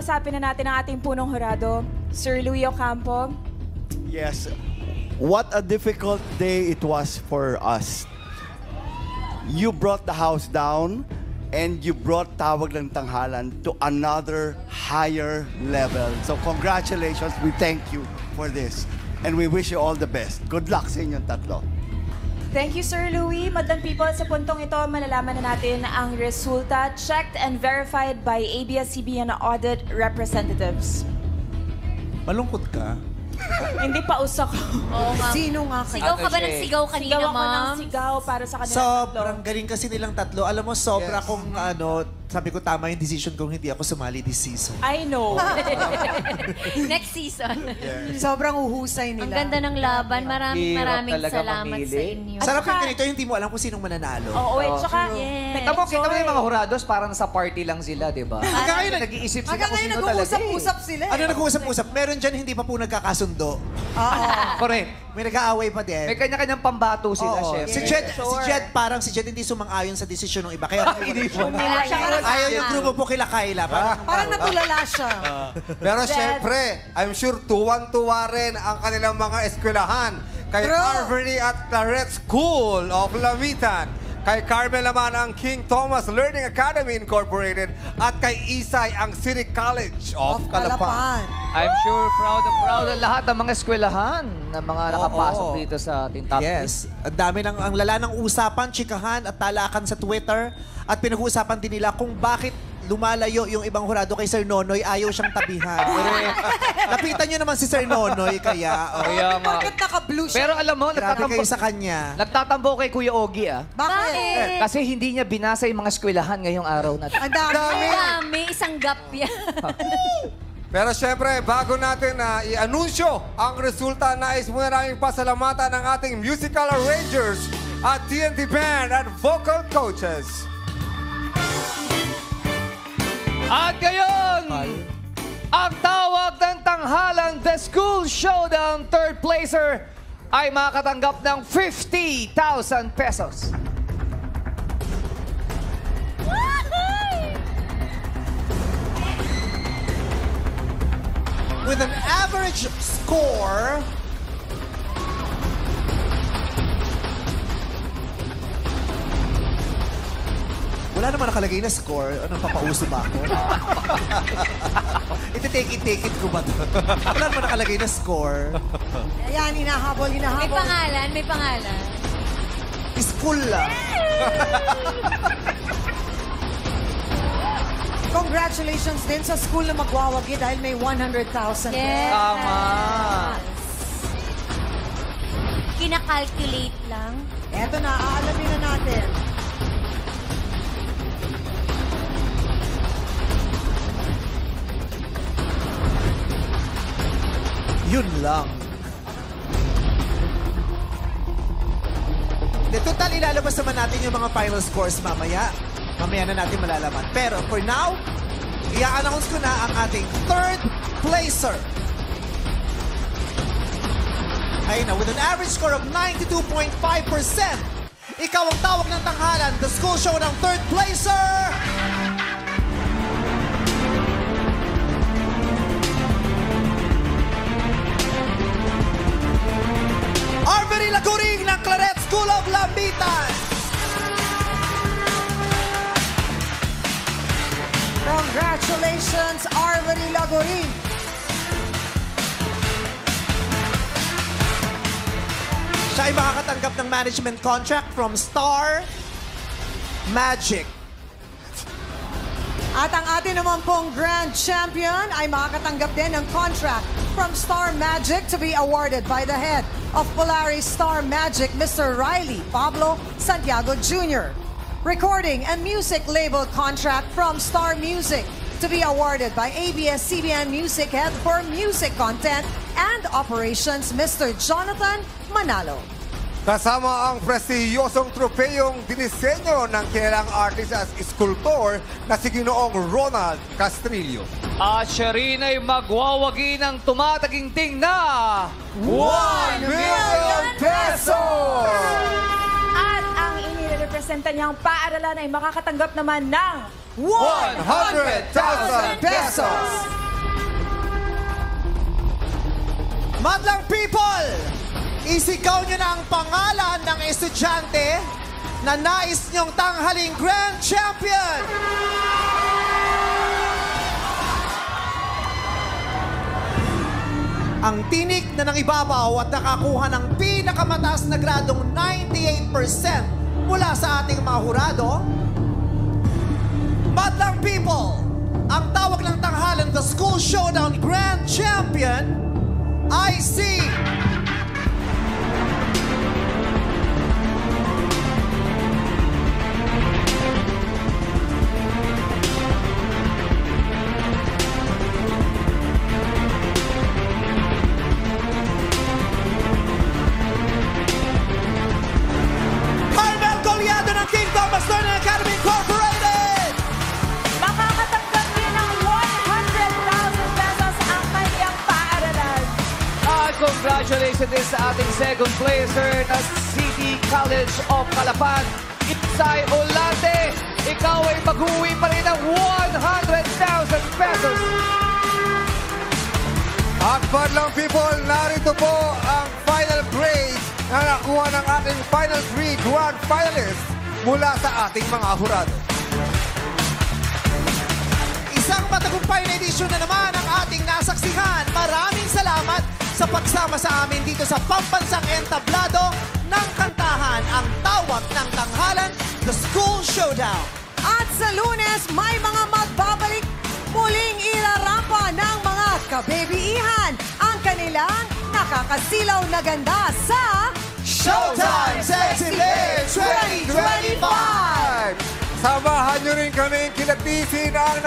kausapin na natin ang ating punong hurado, Sir Louie Ocampo. Yes. What a difficult day it was for us. You brought the house down and you brought Tawag ng Tanghalan to another higher level. So congratulations. We thank you for this. And we wish you all the best. Good luck sa inyong tatlo. Thank you, Sir Louie. Madlang people, sa puntong ito, malalaman na natin ang resulta checked and verified by ABS-CBN audit representatives. Malungkot ka? Hindi pa usak. Oo, ma'am. Sino nga kayo? Sigaw ka ba ng sigaw kanina, Sigaw ako ng ma'am? sigaw para sa kanila Sobrang galing kasi nilang tatlo. Alam mo, sobra Yes. kung sabi ko tama yung decision kung hindi ako sumali this season. I know. Next season. Sobrang uhusay nila. Ang ganda ng laban. Maraming Hirap talaga salamat mamili. sa inyo. Sarap yung saka- ganito, yung hindi mo alam kung sinong mananalo. Oo, eh, tsaka, Yes. Kita mo yung mga hurados, parang nasa party lang sila, di ba? Hanggang ngayon, Nag-iisip sila Hanggang kung ngayon sino talaga nag-uusap-usap sila. Ano nag-uusap-usap? Meron dyan hindi pa po nagkakasundo. Correct. May nag-aaway pa din. May kanya-kanyang pambato sila, Oo. chef. Si Jed, parang si Jed hindi sumang-ayon sa desisyon ng iba. Kaya Wala siyang ayaw yung grupo po kila Kyla. Parang natulala siya. Pero syempre, I'm sure tuwang-tuwa rin ang kanilang mga eskwelahan kay True. Arvery at Claret School of Lamitan, kay Carmel naman ang King Thomas Learning Academy Incorporated at kay Isay ang City College of Calapan. I'm sure proud ang lahat ng mga eskwelahan na mga nakapasok dito sa ating top Yes. Ang dami ang lala ng usapan, chikahan at talakan sa Twitter. At pinag-uusapan din nila kung bakit lumalayo yung ibang hurado kay Sir Nonoy, ayaw siyang tabihan. Lapitan niyo naman si Sir Nonoy, kaya... Kaya nga. Bakit naka-blue siya? Pero alam mo, Grabe kayo sa kanya. nagtatambo kay Kuya Ogie, ah. Bakit? Kasi hindi niya binasa yung mga eskwelahan ngayong araw na. Ang dami. Ang dami. Isang gap yan. Pero syempre, bago natin i-anunsyo ang resulta, nais muna namin pasalamatan ng ating musical arrangers at TNT Band at vocal coaches. At ngayon, ang tawag ng tanghalan, The School Showdown third placer ay makakatanggap ng 50,000 pesos. With an average score... Wala naman nakalagay na score. Anong papauso ba ako? Iti-take it ko ba ito? Wala naman nakalagay na score. Ayan, hinahabol. May pangalan, may pangalan. School lang. Congratulations din sa school na magwawagi dahil may 100,000. Yes. Tama. Kinakalculate lang. Eto na, aalamin na natin. Yun lang. Total, ilalabas naman natin yung mga final scores mamaya. Mamaya na natin malalaman. Pero for now, i-announce ko na ang ating third placer. Ayun na, with an average score of 92.5%, ikaw ang tawag ng tanghalan, the school show ng third placer! Arvery Laguring ng Claret School of Lambitan! Congratulations, Arvery Lagorin. Siya ay makakatanggap ng management contract from Star Magic. At ang atin naman pong Grand Champion ay makakatanggap din ng contract from Star Magic to be awarded by the head of Polaris Star Magic, Mr. Riley Pablo Santiago Jr. Recording and music label contract from Star Music to be awarded by ABS-CBN Music Head for Music Content and Operations, Mr. Jonathan Manalo. Kasama ang prestiyosong tropeyong dinisenyo ng kilalang artist at sculptor na si Ginoong Ronald Castrillo. At siya rin ay magwawagi ng tumataginting na 1 million pesos! At ang inirepresenta niyang paaralan ay makakatanggap naman ng 100,000 pesos. Madlang people, isigaw nyo na ang pangalan ng estudyante na nais nyong tanghaling Grand Champion. Ang tinik na nangibabaw at nakakuha ng pinakamataas na gradong 98% mula sa ating mga hurado. Madlang people, ang tawag ng tanghalan The School Showdown Grand Champion ay si Carmel Goliado ng King Thomas Learning Academy Incorporated! Makakatanggap din ng 100,000 pesos ang kanyang paaralan. At congratulations din sa ating second placer na City College of Calapan, Ipsay Olante. Ikaw ay mag-uwi pa rin ng 100,000 pesos. At Madlang people, narito po ang final grade na nakuha ng ating final 3 grand finalists mula sa ating mga hurado. Isang matagumpay na edisyon na naman ang ating nasaksihan. Maraming salamat sa pagsama sa amin dito sa Pambansang Entablado ng Kantahan, ang tawag ng tanghalan, The School Showdown. At sa Lunes, may mga magbabalik muling ilarampa ng mga kabebiihan ang kanilang nakakasilaw na ganda sa Showtime Sexy Lit 2025! Samahan nyo rin kami kilatisin ang